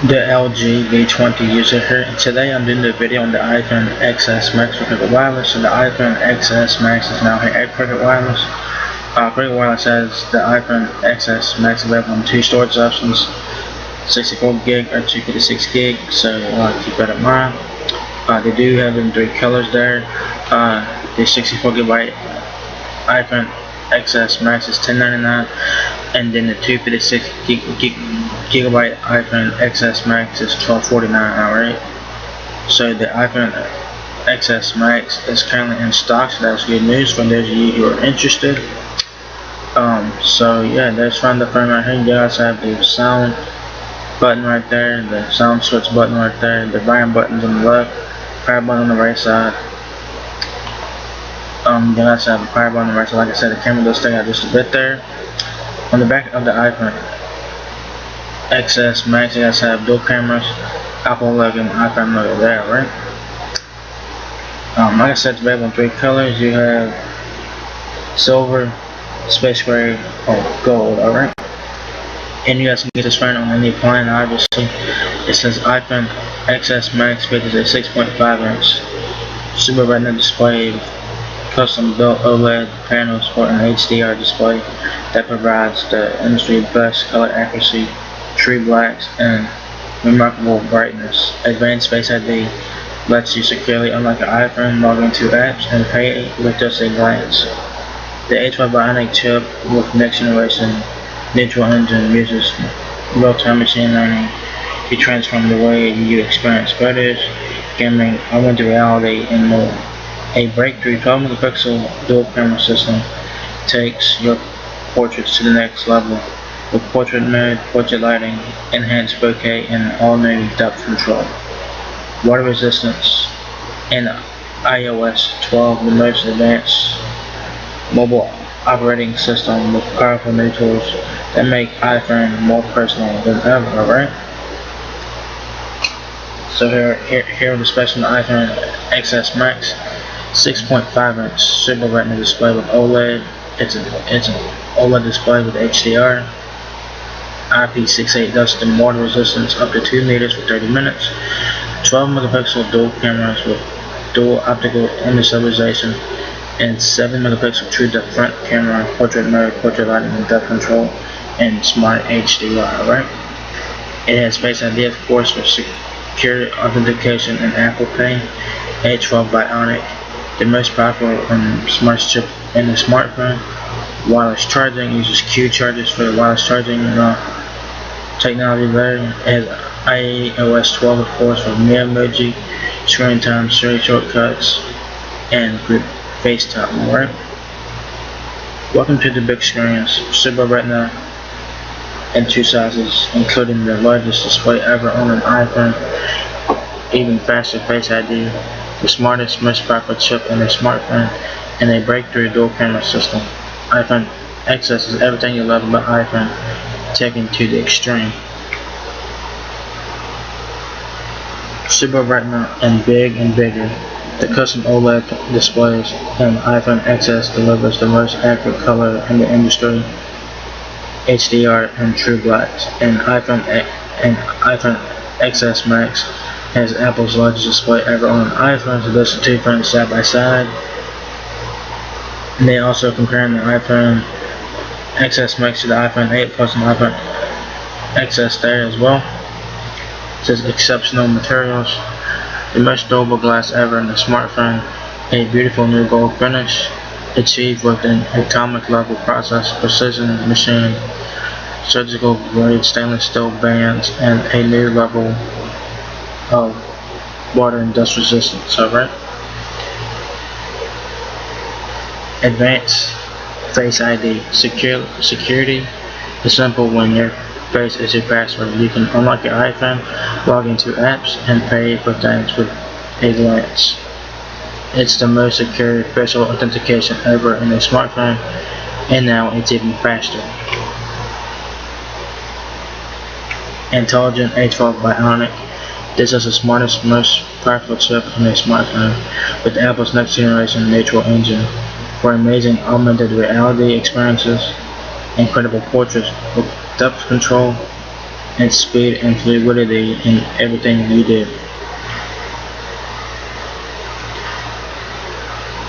The LG V20 user here, and today I'm doing the video on the iPhone XS Max with Cricket Wireless. And the iPhone XS Max is now here at Cricket Wireless. Cricket Wireless has the iPhone XS Max available on two storage options, 64 gig or 256 gig, so keep that in mind. They do have in three colors there. The 64 gigabyte iPhone XS Max is $10.99, and then the 256 gigabyte iPhone XS Max is $12.49. Alright, so the iPhone XS Max is currently in stock, so that's good news for those of you who are interested. So yeah, that's from the front right here. You guys have the sound button right there, the sound switch button right there, the volume buttons on the left, power button on the right side. You guys have a power button on the right side. Like I said, the camera does stick out just a bit there. On the back of the iPhone XS Max, you guys have dual cameras, Apple logo, and iPhone logo there, right? Like I said, it's available in three colors. You have silver, space gray, or gold, alright? And you guys can get this phone on any plan, obviously. It says iPhone XS Max features a 6.5-inch Super Retina display, custom built OLED panels for an HDR display that provides the industry best color accuracy, true blacks, and remarkable brightness. Advanced Face ID lets you securely unlock an iPhone, log into apps, and pay with just a glance. The A12 Bionic chip with next generation neutral engine uses real-time machine learning to transform the way you experience photos, gaming, augmented reality, and more. A breakthrough 12-megapixel dual camera system takes your portraits to the next level with portrait mode, portrait lighting, enhanced bokeh, and all-new depth control. Water resistance and iOS 12, the most advanced mobile operating system with powerful new tools that make iPhone more personal than ever, alright? So here are the specs on the iPhone XS Max. 6.5-inch Super Retina display with OLED. It's an OLED display with HDR, IP68 dust and water resistance up to 2 meters for 30 minutes. 12-megapixel dual cameras with dual optical image stabilization, and 7-megapixel true depth front camera, portrait mode, portrait lighting, and depth control, and smart HDR. Right? It has Face ID, of course, for secure authentication and Apple Pay. A12 Bionic, the most powerful and smartest chip in the smartphone. Wireless charging, uses Q chargers for the wireless charging technology there. It has iOS 12, of course, for mirror emoji, screen time, Siri shortcuts, and group FaceTime. Alright? Welcome to the big screens. Super Retina in two sizes, including the largest display ever on an iPhone, even faster Face ID, the smartest, most powerful chip in a smartphone, and a breakthrough dual camera system. iPhone XS is everything you love about iPhone, taken to the extreme. Super Retina and big and bigger. The custom OLED displays and iPhone XS delivers the most accurate color in the industry, HDR and true blacks. And iPhone XS Max has Apple's largest display ever on an iPhone, so those are two phones side by side. And they also comparing the iPhone XS Max to the iPhone 8 Plus and iPhone XS there as well. It says exceptional materials, the most durable glass ever in a smartphone, a beautiful new gold finish, achieved with an atomic level process, precision machine, surgical grade stainless steel bands, and a new level of water and dust resistance. Alright? Advanced Face ID. Security is simple when your face is your password. You can unlock your iPhone, log into apps, and pay for things with a glance. It's the most secure facial authentication ever in a smartphone, and now it's even faster. Intelligent A12 Bionic. This is the smartest, most powerful chip in a smartphone with Apple's next generation neutral engine for amazing augmented reality experiences, incredible portraits with depth control, its speed and fluidity in everything you do.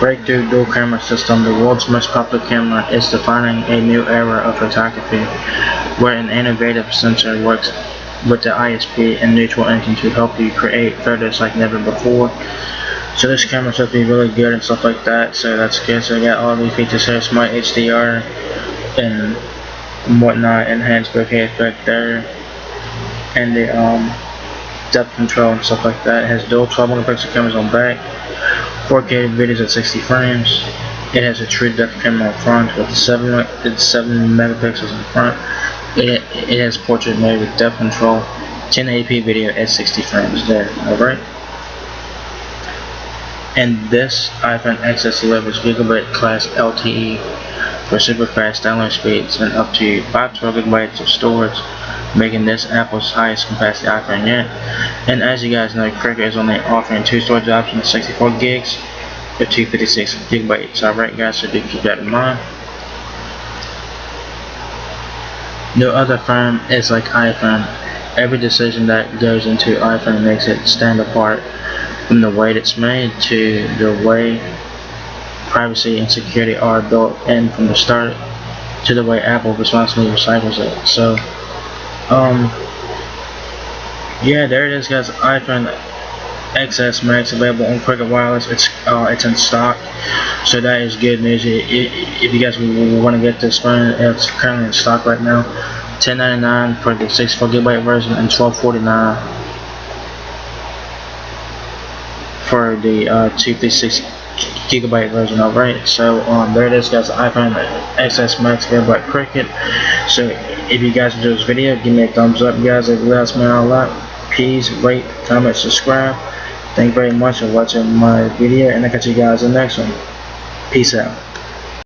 Breakthrough dual camera system. The world's most popular camera is defining a new era of photography, where an innovative sensor works with the ISP and neutral engine to help you create photos like never before. So this camera's supposed to be really good and stuff like that, so that's good. So I got all these features here, Smart HDR and whatnot, enhanced bokeh effect there, and the depth control and stuff like that. It has dual 12 megapixel cameras on back, 4K videos at 60 frames. It has a true depth camera in front with 7 megapixels in front. It has portrait mode with depth control, 1080p video at 60 frames there. Alright. And this iPhone XS delivers gigabit class LTE for super fast download speeds and up to 512 gigabytes of storage, making this Apple's highest capacity iPhone yet. And as you guys know, Cricket is only offering 2 storage options, 64 gigs or 256 gigabytes. Alright guys, so do keep that in mind. No other phone is like iPhone. Every decision that goes into iPhone makes it stand apart, from the way it's made to the way privacy and security are built in from the start to the way Apple responsibly recycles it. So yeah, there it is guys, iPhone XS Max available on Cricket Wireless. It's in stock, so that is good news. If you guys want to get this phone, it's currently in stock right now. $10.99 for the 64 gigabyte version and $12.49 for the 256 gigabyte version. Alright, so there it is guys, iPhone XS Max available at Cricket. So if you guys enjoyed this video, give me a thumbs up guys, it really helps me out a lot. Please rate, comment, subscribe. Thank you very much for watching my video, and I'll catch you guys in the next one. Peace out.